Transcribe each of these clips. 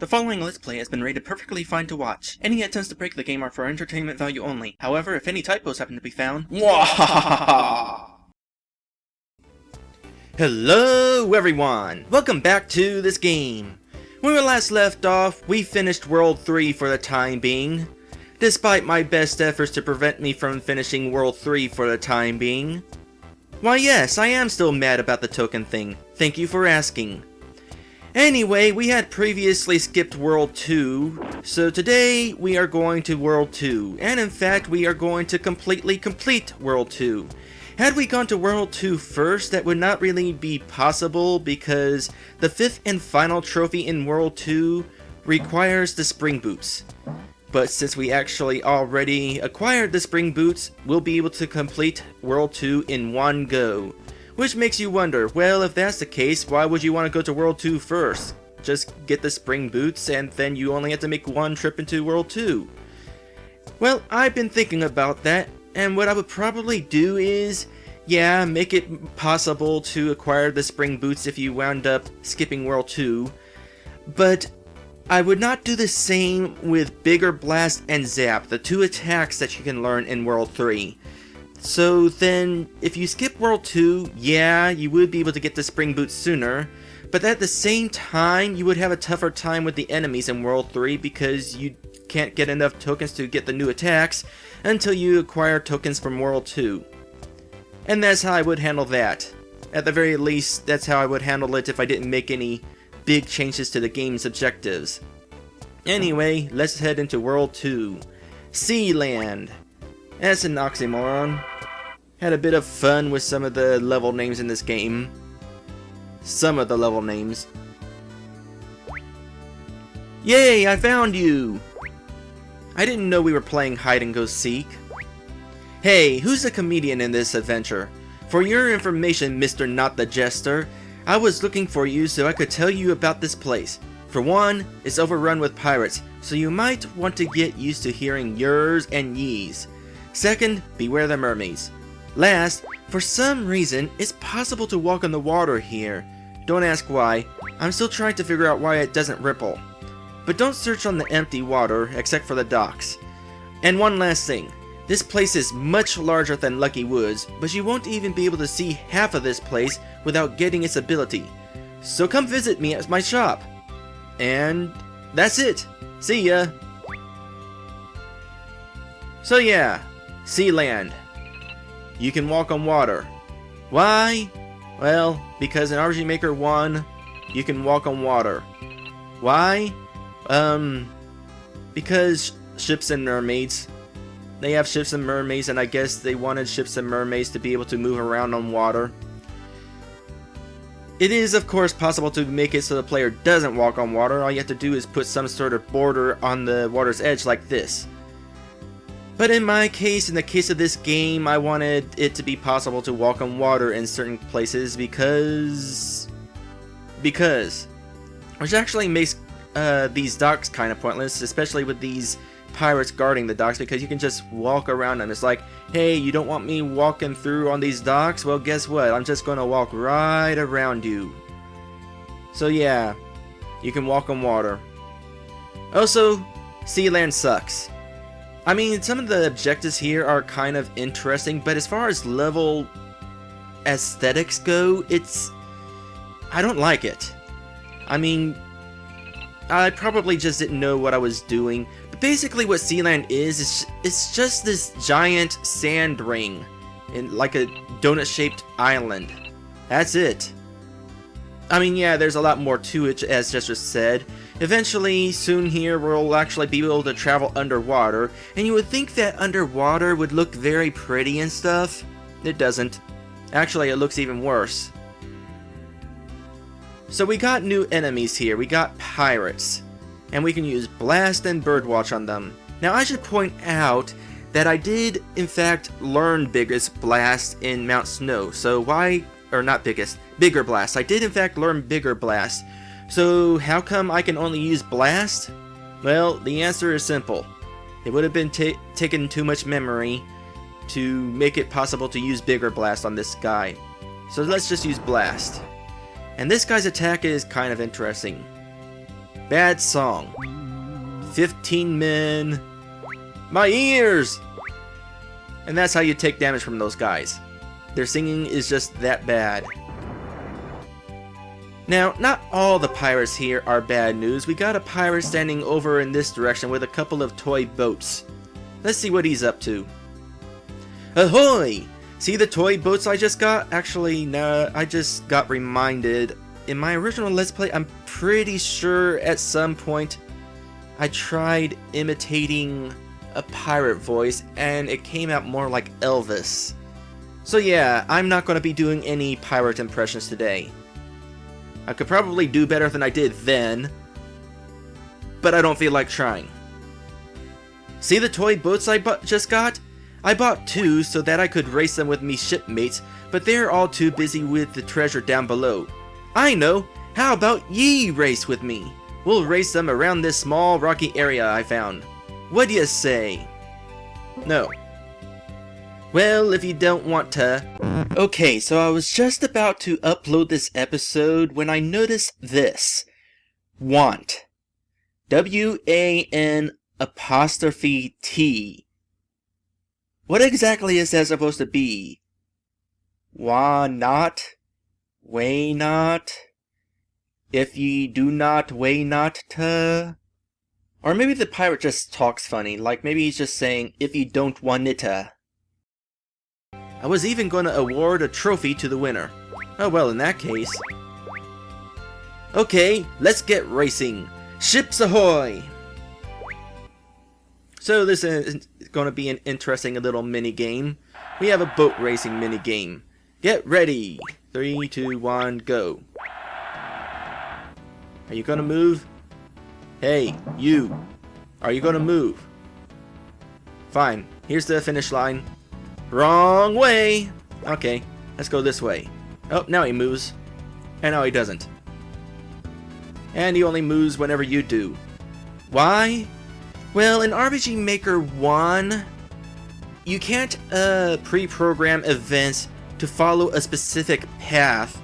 The following Let's Play has been rated perfectly fine to watch. Any attempts to break the game are for entertainment value only. However, if any typos happen to be found, Hello everyone! Welcome back to this game. When we last left off, we finished World 3 for the time being. Despite my best efforts to prevent me from finishing World 3 for the time being. Why yes, I am still mad about the token thing. Thank you for asking. Anyway, we had previously skipped World 2, so today we are going to World 2, and in fact we are going to completely complete World 2. Had we gone to World 2 first, that would not really be possible because the 5th and final trophy in World 2 requires the spring boots. But since we actually already acquired the spring boots, we'll be able to complete World 2 in one go. Which makes you wonder, well, if that's the case, why would you want to go to World 2 first? Just get the spring boots and then you only have to make one trip into World 2. Well, I've been thinking about that, and what I would probably do is, yeah, make it possible to acquire the spring boots if you wound up skipping World 2, but I would not do the same with Bigger Blast and Zap, the two attacks that you can learn in World 3. So then, if you skip World 2, yeah, you would be able to get the spring boots sooner, but at the same time, you would have a tougher time with the enemies in World 3 because you can't get enough tokens to get the new attacks until you acquire tokens from World 2. And that's how I would handle that. At the very least, that's how I would handle it if I didn't make any big changes to the game's objectives. Anyway, let's head into World 2. Sealand. That's an oxymoron. Had a bit of fun with some of the level names in this game. Some of the level names. Yay, I found you! I didn't know we were playing hide and go seek. Hey, who's the comedian in this adventure? For your information, Mr. Not the Jester, I was looking for you so I could tell you about this place. For one, it's overrun with pirates, so you might want to get used to hearing yers and yees. Second, beware the mermaids. Last, for some reason, it's possible to walk on the water here. Don't ask why. I'm still trying to figure out why it doesn't ripple. But don't search on the empty water, except for the docks. And one last thing. This place is much larger than Lucky Woods, but you won't even be able to see half of this place without getting its ability. So come visit me at my shop. And that's it. See ya. So yeah, Sealand. You can walk on water. Why? Well, because in RG Maker 1, you can walk on water. Why? Because ships and mermaids. They have ships and mermaids, and I guess they wanted ships and mermaids to be able to move around on water. It is, of course, possible to make it so the player doesn't walk on water. All you have to do is put some sort of border on the water's edge like this. But in my case, in the case of this game, I wanted it to be possible to walk on water in certain places because... Which actually makes these docks kind of pointless, especially with these pirates guarding the docks, because you can just walk around them. It's like, hey, you don't want me walking through on these docks? Well, guess what? I'm just gonna walk right around you. So yeah, you can walk on water. Also, Sealand sucks. I mean, some of the objectives here are kind of interesting, but as far as level aesthetics go, I don't like it. I mean, I probably just didn't know what I was doing, but basically what Sealand is it's just this giant sand ring in like a donut-shaped island. That's it. I mean, yeah, there's a lot more to it, as Jester said. Eventually, soon here, we'll actually be able to travel underwater, and you would think that underwater would look very pretty and stuff. It doesn't. Actually, it looks even worse. So we got new enemies here. We got pirates, and we can use Blast and Birdwatch on them. Now, I should point out that I did, in fact, learn Biggest Blast in Mount Snow. So why, or not Biggest, Bigger Blast. I did, in fact, learn Bigger Blast. So how come I can only use Blast? Well, the answer is simple. It would have been taking too much memory to make it possible to use Bigger Blast on this guy. So let's just use Blast. And this guy's attack is kind of interesting. Bad song. 15 men. My ears! And that's how you take damage from those guys. Their singing is just that bad. Now, not all the pirates here are bad news. We got a pirate standing over in this direction with a couple of toy boats. Let's see what he's up to. Ahoy! See the toy boats I just got? Actually, no, I just got reminded. In my original Let's Play, I'm pretty sure at some point I tried imitating a pirate voice and it came out more like Elvis. So yeah, I'm not going to be doing any pirate impressions today. I could probably do better than I did then, but I don't feel like trying. See the toy boats I just got? I bought 2 so that I could race them with me shipmates, but they're all too busy with the treasure down below. I know! How about ye race with me? We'll race them around this small rocky area I found. What do you say? No. Well, if you don't want to... Okay, so I was just about to upload this episode when I noticed this. Want. W-A-N''T. What exactly is that supposed to be? Why not? Way not? If ye do not, way not to? Or maybe the pirate just talks funny, like maybe he's just saying, if you don't want it to. I was even going to award a trophy to the winner. Oh well, in that case. Okay, let's get racing. Ships ahoy! So this is going to be an interesting little mini game. We have a boat racing mini game. Get ready. 3, 2, 1, go. Are you going to move? Hey, you. Are you going to move? Fine. Here's the finish line. Wrong way! Okay, let's go this way. Oh, now he moves. And now he doesn't. And he only moves whenever you do. Why? Well, in RPG Maker 1, you can't pre-program events to follow a specific path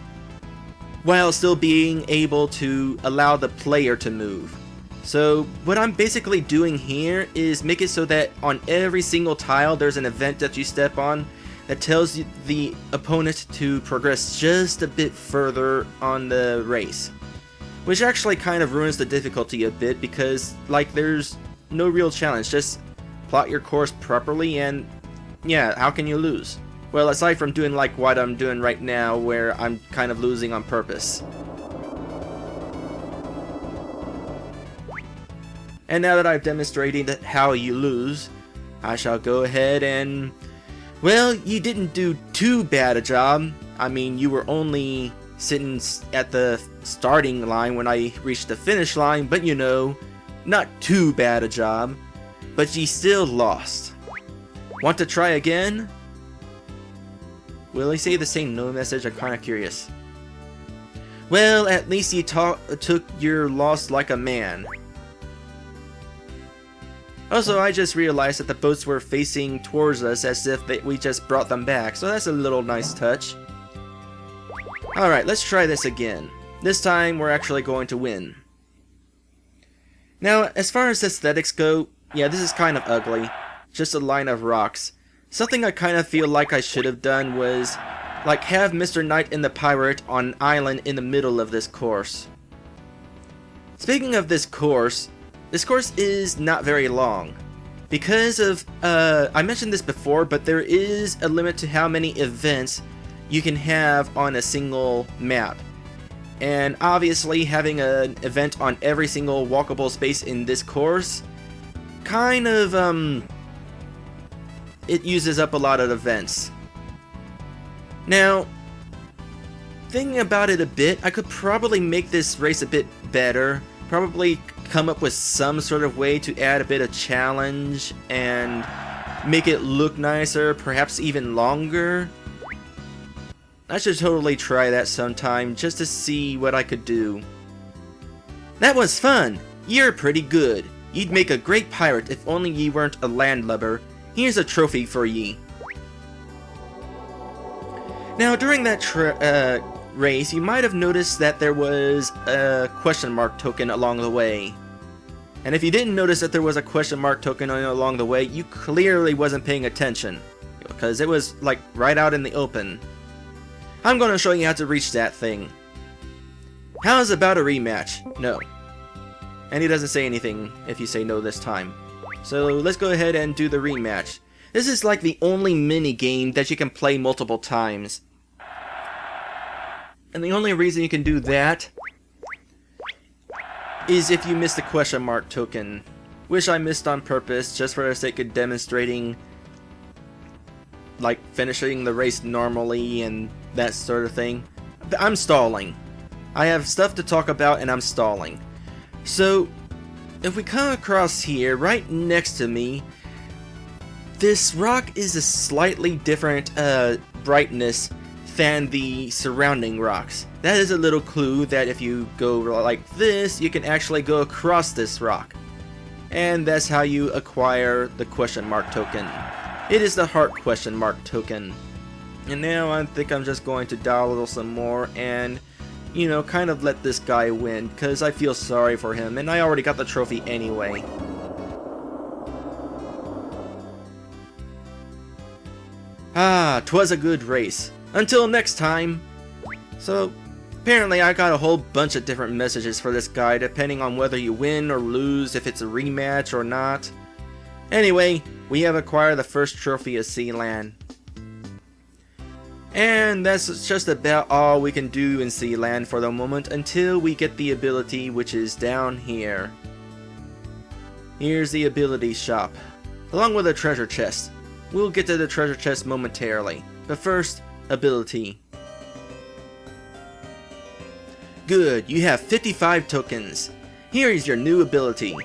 while still being able to allow the player to move. So what I'm basically doing here is make it so that on every single tile there's an event that you step on that tells you the opponent to progress just a bit further on the race. Which actually kind of ruins the difficulty a bit because like there's no real challenge, just plot your course properly and yeah, how can you lose? Well, aside from doing like what I'm doing right now where I'm kind of losing on purpose. And now that I've demonstrated how you lose, I shall go ahead and... Well, you didn't do too bad a job. I mean, you were only sitting at the starting line when I reached the finish line, but you know, not too bad a job. But you still lost. Want to try again? Will he say the same no message? I'm kinda curious. Well, at least you took your loss like a man. Also, I just realized that the boats were facing towards us as if we just brought them back, so that's a little nice touch. Alright, let's try this again. This time, we're actually going to win. Now, as far as aesthetics go, yeah, this is kind of ugly. Just a line of rocks. Something I kind of feel like I should have done was, like, have Mr. Knight and the Pirate on an island in the middle of this course. Speaking of this course is not very long. Because of, I mentioned this before, but there is a limit to how many events you can have on a single map. And obviously having an event on every single walkable space in this course kind of, it uses up a lot of events. Now, thinking about it a bit, I could probably make this race a bit better. Probably come up with some sort of way to add a bit of challenge and make it look nicer, perhaps even longer. I should totally try that sometime just to see what I could do. That was fun! You're pretty good. You'd make a great pirate if only ye weren't a landlubber. Here's a trophy for ye. Now during that race, you might have noticed that there was a question mark token along the way. And if you didn't notice that there was a question mark token along the way, you clearly wasn't paying attention, because it was like right out in the open. I'm going to show you how to reach that thing. How's about a rematch? No. And he doesn't say anything if you say no this time. So let's go ahead and do the rematch. This is like the only mini game that you can play multiple times. And the only reason you can do that is if you miss the question mark token, which I missed on purpose just for the sake of demonstrating, like, finishing the race normally and that sort of thing. I'm stalling. I have stuff to talk about and I'm stalling. So, if we come across here, right next to me, this rock is a slightly different brightness than the surrounding rocks. That is a little clue that if you go like this, you can actually go across this rock. And that's how you acquire the question mark token. It is the heart question mark token. And now I think I'm just going to dial some more and, you know, kind of let this guy win, because I feel sorry for him, and I already got the trophy anyway. Ah, 'twas a good race. Until next time. So, apparently I got a whole bunch of different messages for this guy, depending on whether you win or lose, if it's a rematch or not. Anyway, we have acquired the first trophy of Sealand. And that's just about all we can do in Sealand for the moment until we get the ability, which is down here. Here's the ability shop, along with a treasure chest. We'll get to the treasure chest momentarily, but first, ability. Good, you have 55 tokens. Here is your new ability.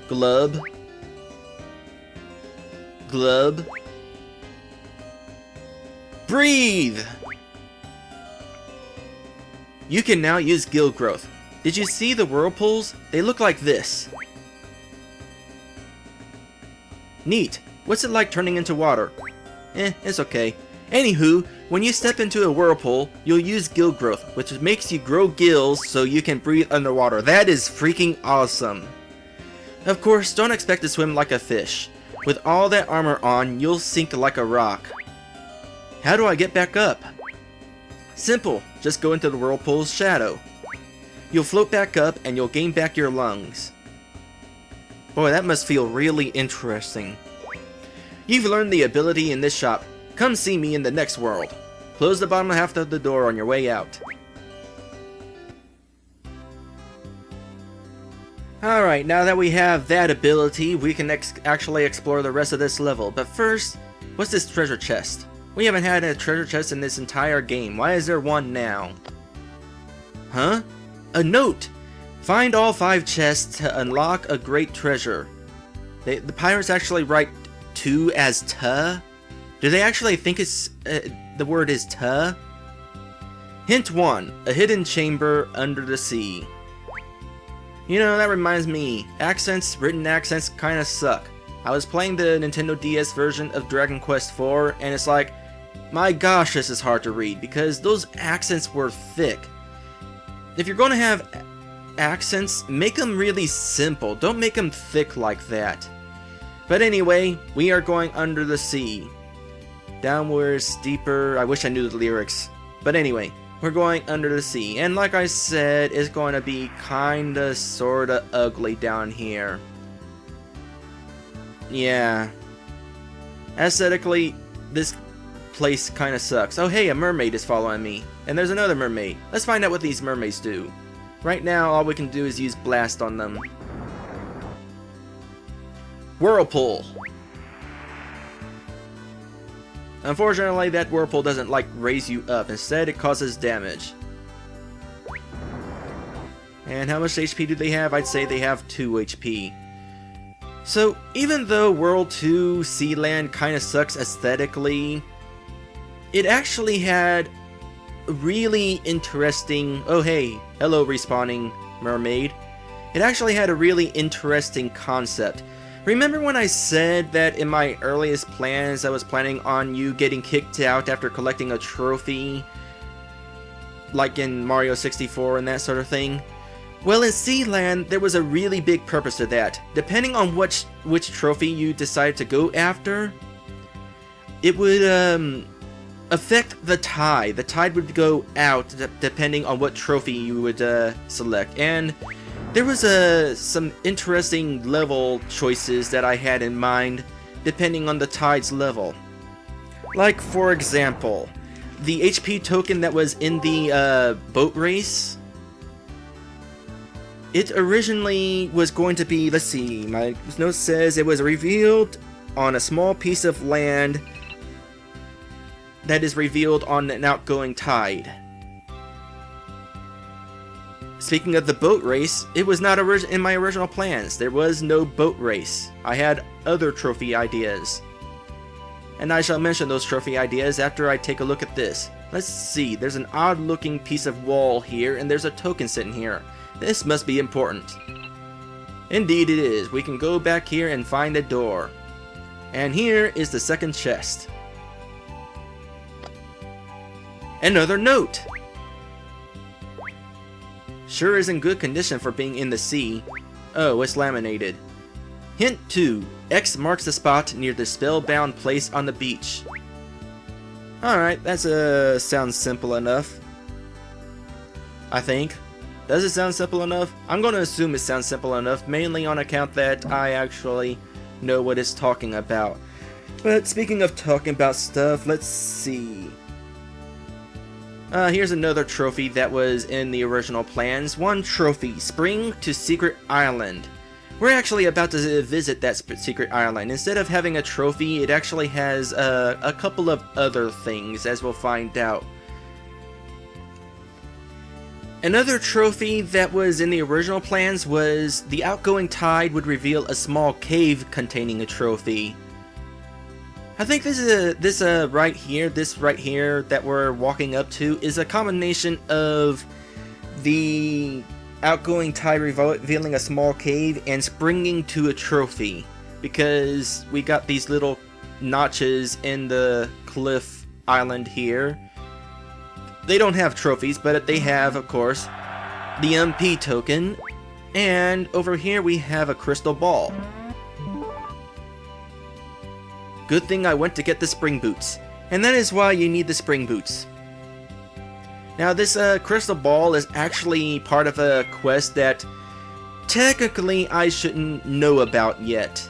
Glub. Glub. Breathe! You can now use guild growth. Did you see the whirlpools? They look like this. Neat. What's it like turning into water? It's okay. Anywho, when you step into a whirlpool, you'll use guild growth, which makes you grow gills so you can breathe underwater. That is freaking awesome. Of course, don't expect to swim like a fish. With all that armor on, you'll sink like a rock. How do I get back up? Simple, just go into the whirlpool's shadow. You'll float back up and you'll gain back your lungs. Boy, that must feel really interesting. You've learned the ability in this shop. Come see me in the next world. Close the bottom half of the door on your way out. Alright, now that we have that ability, we can actually explore the rest of this level. But first, what's this treasure chest? We haven't had a treasure chest in this entire game. Why is there one now? Huh? A note! Find all 5 chests to unlock a great treasure. The pirates actually write 2 as "ta"? Do they actually think it's the word is "ta"? Hint 1. A hidden chamber under the sea. You know, that reminds me. Written accents kinda suck. I was playing the Nintendo DS version of Dragon Quest IV, and it's like, my gosh, this is hard to read, because those accents were thick. If you're going to have accents, make them really simple. Don't make them thick like that. But anyway, we are going under the sea. Downwards, deeper. I wish I knew the lyrics. But anyway, we're going under the sea. And like I said, it's going to be kinda sorta ugly down here. Yeah. Aesthetically, this place kinda sucks. Oh hey, a mermaid is following me. And there's another mermaid. Let's find out what these mermaids do. Right now, all we can do is use blast on them. Whirlpool. Unfortunately, that whirlpool doesn't like raise you up. Instead, it causes damage. And how much HP do they have? I'd say they have 2 HP. So, even though World 2 Sealand kinda sucks aesthetically, it actually had a really interesting... Oh hey, hello respawning mermaid. It actually had a really interesting concept, Remember when I said that in my earliest plans I was planning on you getting kicked out after collecting a trophy? Like in Mario 64 and that sort of thing? Well, in Sealand, there was a really big purpose to that. Depending on which trophy you decided to go after, it would affect the tide. The tide would go out depending on what trophy you would select. And there was some interesting level choices that I had in mind depending on the tide's level. Like, for example, the HP token that was in the boat race. It originally was going to be, let's see, my note says it was revealed on a small piece of land that is revealed on an outgoing tide. Speaking of the boat race, it was not in my original plans. There was no boat race. I had other trophy ideas. And I shall mention those trophy ideas after I take a look at this. Let's see, there's an odd looking piece of wall here and there's a token sitting here. This must be important. Indeed it is. We can go back here and find a door. And here is the second chest. Another note! Sure is in good condition for being in the sea. Oh, it's laminated. Hint 2. X marks the spot near the spellbound place on the beach. Alright, that sounds simple enough. I think. Does it sound simple enough? I'm going to assume it sounds simple enough, mainly on account that I actually know what it's talking about. But speaking of talking about stuff, let's see. Here's another trophy that was in the original plans. One trophy, Spring to Secret Island. We're actually about to visit that secret island. Instead of having a trophy, it actually has a couple of other things, as we'll find out. Another trophy that was in the original plans was the outgoing tide would reveal a small cave containing a trophy. I think this right here that we're walking up to is a combination of the outgoing tide revealing a small cave and springing to a trophy, because we got these little notches in the cliff island here. They don't have trophies, but they have, of course, the MP token, and over here we have a crystal ball. Good thing I went to get the spring boots, and that is why you need the spring boots. Now this crystal ball is actually part of a quest that technically I shouldn't know about yet,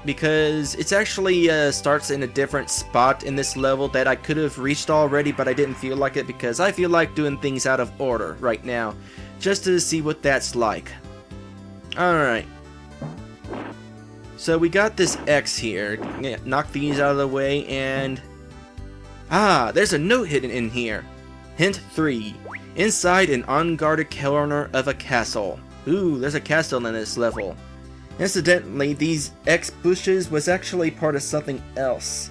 because it's actually starts in a different spot in this level that I could have reached already, but I didn't feel like it because I feel like doing things out of order right now, just to see what that's like. Alright. So we got this X here. Yeah, knock these out of the way and... Ah, there's a note hidden in here. Hint 3. Inside an unguarded corner of a castle. Ooh, there's a castle in this level. Incidentally, these X bushes was actually part of something else.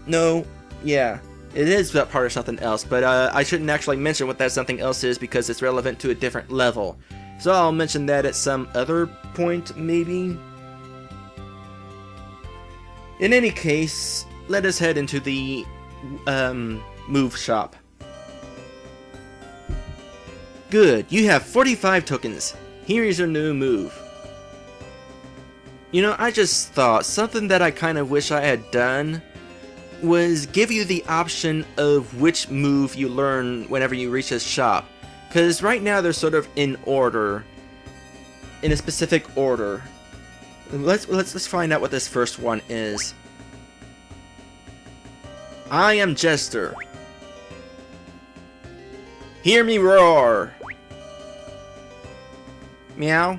No, yeah, it is part of something else, but I shouldn't actually mention what that something else is because it's relevant to a different level. So I'll mention that at some other point, maybe? In any case, let us head into the move shop. Good, you have 45 tokens. Here is your new move. You know, I just thought something that I kind of wish I had done was give you the option of which move you learn whenever you reach this shop. Because right now they're sort of in order, in a specific order. Let's find out what this first one is. I am Jester. Hear me roar. Meow.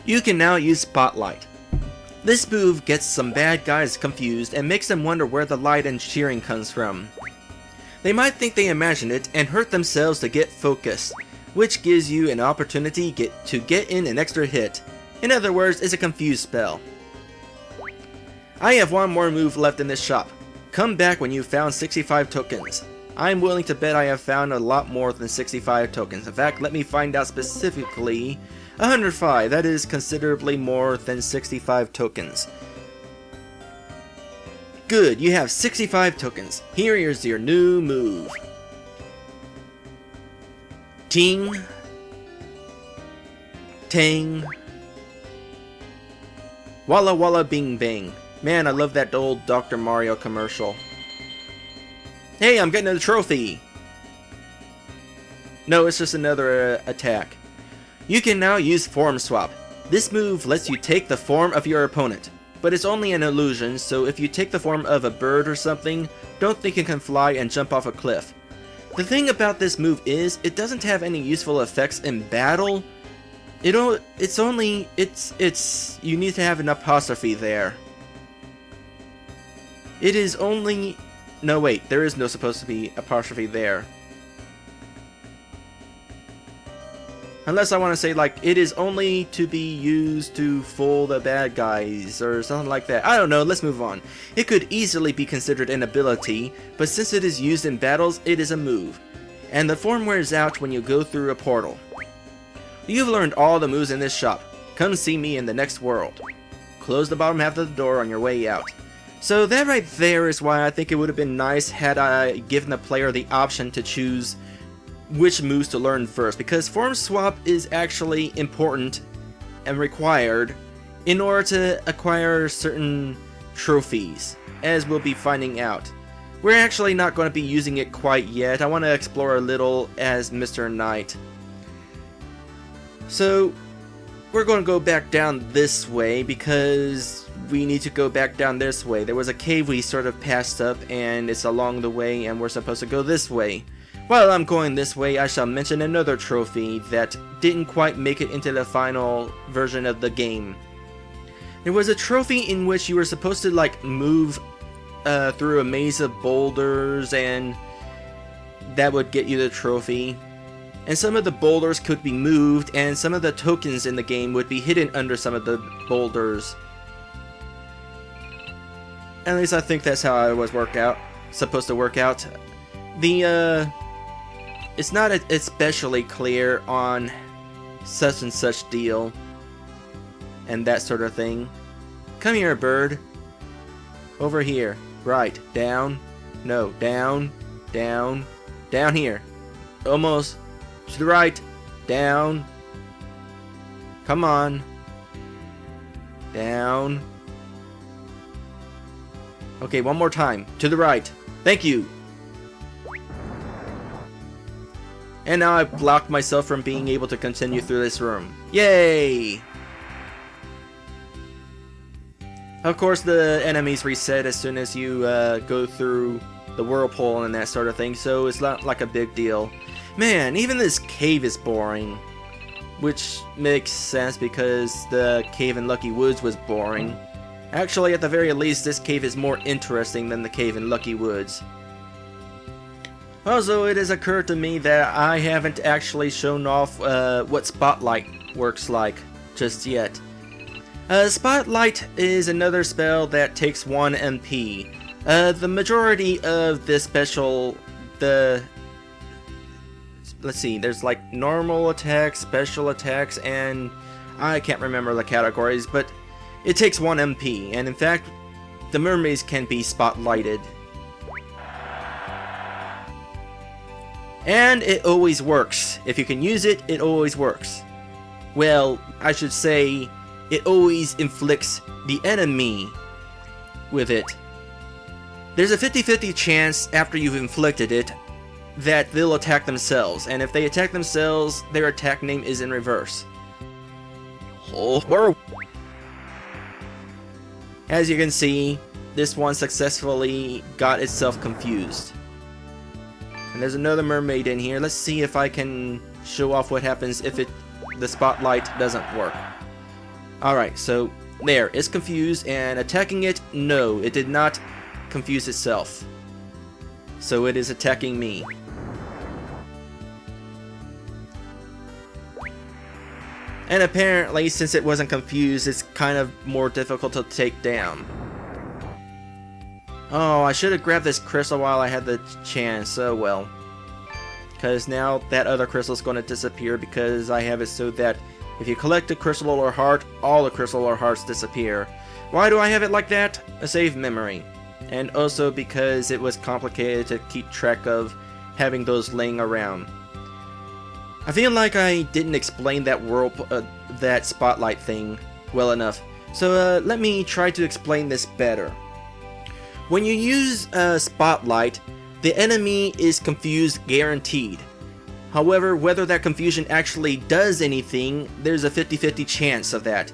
You can now use Spotlight. This move gets some bad guys confused and makes them wonder where the light and cheering comes from. They might think they imagined it and hurt themselves to get focused, which gives you an opportunity to get in an extra hit. In other words, it's a confuse spell. I have one more move left in this shop. Come back when you've found 65 tokens. I'm willing to bet I have found a lot more than 65 tokens. In fact, let me find out specifically. 105, that is considerably more than 65 tokens. Good, you have 65 tokens. Here is your new move. Ting. Tang. Walla Walla Bing Bang. Man, I love that old Dr. Mario commercial. Hey, I'm getting a trophy! No, it's just another attack. You can now use Form Swap. This move lets you take the form of your opponent, but it's only an illusion, so if you take the form of a bird or something, don't think it can fly and jump off a cliff. The thing about this move is, it doesn't have any useful effects in battle. You need to have an apostrophe there. It is only... No, wait, there is no supposed to be apostrophe there. Unless I want to say, like, it is only to be used to fool the bad guys, or something like that. I don't know, let's move on. It could easily be considered an ability, but since it is used in battles, it is a move. And the form wears out when you go through a portal. You've learned all the moves in this shop. Come see me in the next world. Close the bottom half of the door on your way out. So that right there is why I think it would have been nice had I given the player the option to choose which moves to learn first, because Form Swap is actually important and required in order to acquire certain trophies, as we'll be finding out. We're actually not going to be using it quite yet. I want to explore a little as Mr. Knight. So we're going to go back down this way because we need to go back down this way. There was a cave we sort of passed up and it's along the way and we're supposed to go this way. While I'm going this way, I shall mention another trophy that didn't quite make it into the final version of the game. There was a trophy in which you were supposed to like move through a maze of boulders and that would get you the trophy. And some of the boulders could be moved and some of the tokens in the game would be hidden under some of the boulders. At least I think that's how it was supposed to work out. It's not especially clear on such and such deal and that sort of thing. Come here, bird. Over here. Right. Down. No. Down. Down. Down here. Almost. To the right. Down. Come on. Down. Okay, one more time. To the right. Thank you. And now I've blocked myself from being able to continue through this room. Yay! Of course, the enemies reset as soon as you go through the whirlpool and that sort of thing, so it's not like a big deal. Man, even this cave is boring. Which makes sense because the cave in Lucky Woods was boring. Actually, at the very least, this cave is more interesting than the cave in Lucky Woods. Also, it has occurred to me that I haven't actually shown off what Spotlight works like just yet. Spotlight is another spell that takes 1 MP. The majority of this special, let's see, there's like normal attacks, special attacks, and I can't remember the categories, but it takes 1 MP, and in fact, the mermaids can be spotlighted. And it always works. If you can use it, it always works. Well, I should say, it always inflicts the enemy with it. There's a 50-50 chance after you've inflicted it that they'll attack themselves, and if they attack themselves, their attack name is in reverse. As you can see, this one successfully got itself confused. And there's another mermaid in here. Let's see if I can show off what happens if the spotlight doesn't work. Alright, so there, it's confused, and attacking it, no, it did not confuse itself. So it is attacking me. And apparently, since it wasn't confused, it's kind of more difficult to take down. Oh, I should have grabbed this crystal while I had the chance. Oh well. Because now that other crystal is going to disappear because I have it so that if you collect a crystal or heart, all the crystal or hearts disappear. Why do I have it like that? A save memory. And also because it was complicated to keep track of having those laying around. I feel like I didn't explain that that spotlight thing well enough. So let me try to explain this better. When you use a spotlight, the enemy is confused guaranteed. However, whether that confusion actually does anything, there's a 50-50 chance of that.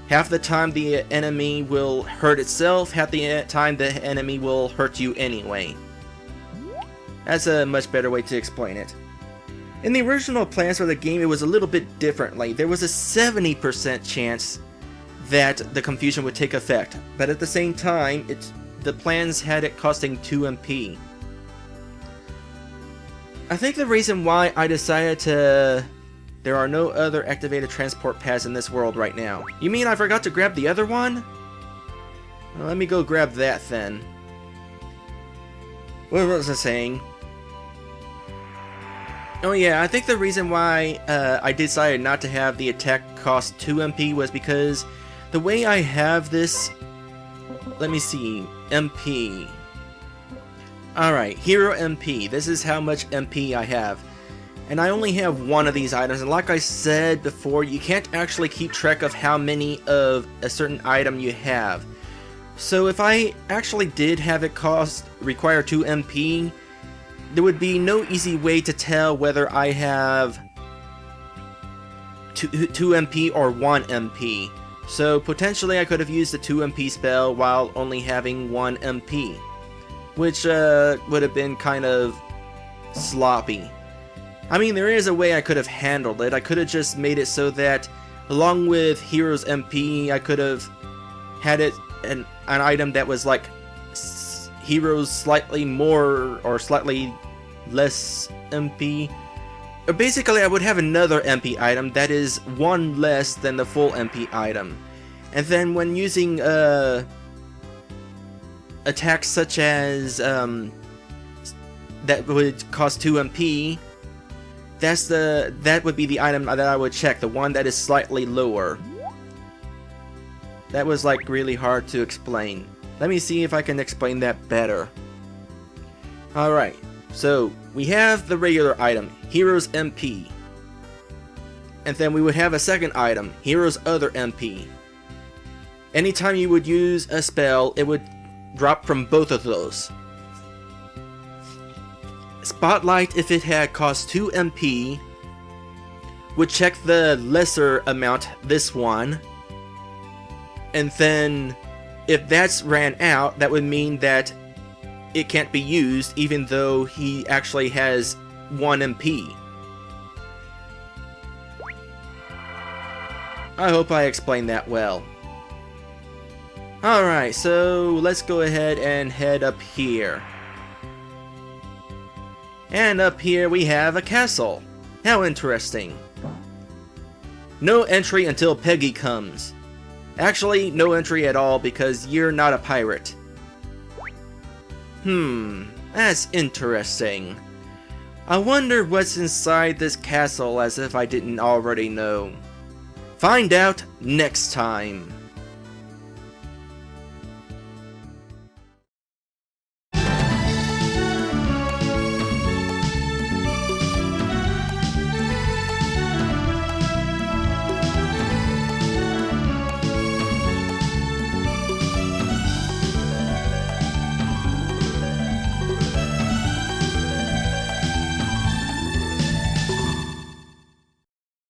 Half the time the enemy will hurt itself, half the time the enemy will hurt you anyway. That's a much better way to explain it. In the original plans for the game, it was a little bit differently. There was a 70% chance that the confusion would take effect, but at the same time, the plans had it costing 2 MP. I think the reason why I decided to... There are no other activated transport pads in this world right now. You mean I forgot to grab the other one? Well, let me go grab that then. What was I saying? Oh yeah, I think the reason why I decided not to have the attack cost 2 MP was because the way I have this... Let me see. MP... Alright, Hero MP. This is how much MP I have. And I only have one of these items, and like I said before, you can't actually keep track of how many of a certain item you have. So if I actually did have it require 2 MP, there would be no easy way to tell whether I have 2 MP or 1 MP. So potentially I could have used the 2 MP spell while only having 1 MP. Which would have been kind of sloppy. I mean, there is a way I could have handled it. I could have just made it so that along with Hero's MP, I could have had it an item that was like Hero's slightly more or slightly less MP. Or basically, I would have another MP item that is 1 less than the full MP item. And then when using attacks such as that would cost 2 MP, that would be the item that I would check, the one that is slightly lower. That was like really hard to explain. Let me see if I can explain that better. Alright, so we have the regular item, Hero's MP. And then we would have a second item, Hero's other MP. Anytime you would use a spell, it would drop from both of those. Spotlight, if it had cost 2 MP, would check the lesser amount, this one, and then if that's ran out, that would mean that it can't be used even though he actually has 1 MP. I hope I explained that well. Alright, so let's go ahead and head up here. And up here we have a castle. How interesting. No entry until Peggy comes. Actually, no entry at all because you're not a pirate. That's interesting. I wonder what's inside this castle as if I didn't already know. Find out next time.